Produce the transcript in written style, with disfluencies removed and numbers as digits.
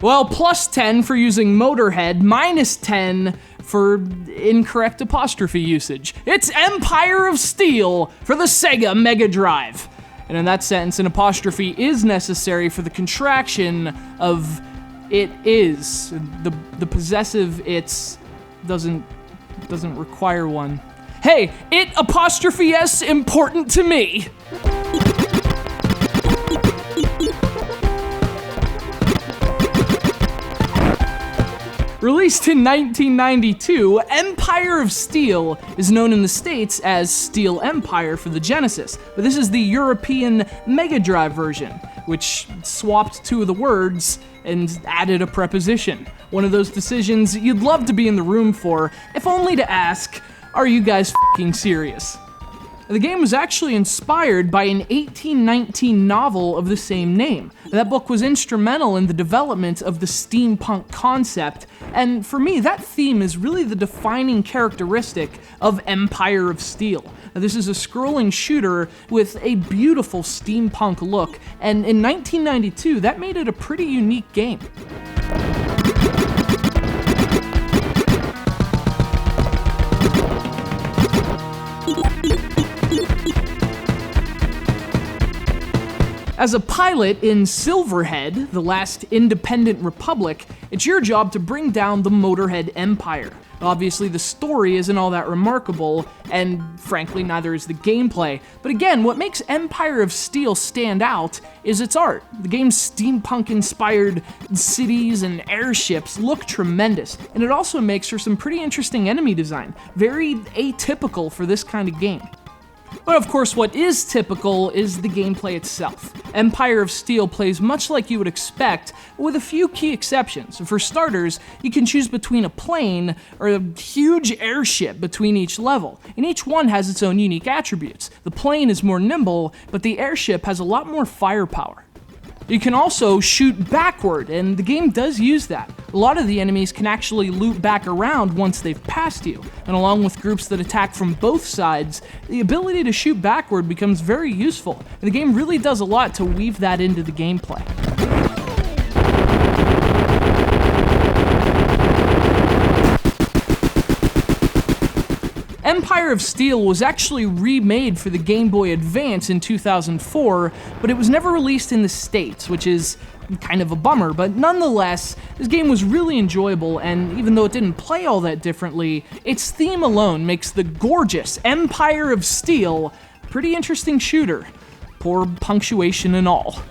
Well, plus 10 for using Motorhead, minus 10 for incorrect apostrophe usage. It's Empire of Steel for the SEGA Mega Drive. And in that sentence, an apostrophe is necessary for the contraction of it is. The possessive it's doesn't require one. Hey, it apostrophe s important to me. Released in 1992, Empire of Steel is known in the States as Steel Empire for the Genesis, but this is the European Mega Drive version, which swapped two of the words and added a preposition. One of those decisions you'd love to be in the room for, if only to ask, are you guys f***ing serious? The game was actually inspired by an 1819 novel of the same name. That book was instrumental in the development of the steampunk concept, and for me, that theme is really the defining characteristic of Empire of Steel. Now, this is a scrolling shooter with a beautiful steampunk look, and in 1992, that made it a pretty unique game. As a pilot in Silverhead, the last independent republic, it's your job to bring down the Motorhead Empire. Obviously, the story isn't all that remarkable, and frankly, neither is the gameplay. But again, what makes Empire of Steel stand out is its art. The game's steampunk-inspired cities and airships look tremendous, and it also makes for some pretty interesting enemy design, very atypical for this kind of game. But of course, what is typical is the gameplay itself. Empire of Steel plays much like you would expect, with a few key exceptions. For starters, you can choose between a plane or a huge airship between each level, and each one has its own unique attributes. The plane is more nimble, but the airship has a lot more firepower. You can also shoot backward, and the game does use that. A lot of the enemies can actually loop back around once they've passed you, and along with groups that attack from both sides, the ability to shoot backward becomes very useful, and the game really does a lot to weave that into the gameplay. Empire of Steel was actually remade for the Game Boy Advance in 2004, but it was never released in the States, which is kind of a bummer, but nonetheless, this game was really enjoyable, and even though it didn't play all that differently, its theme alone makes the gorgeous Empire of Steel a pretty interesting shooter. Poor punctuation and all.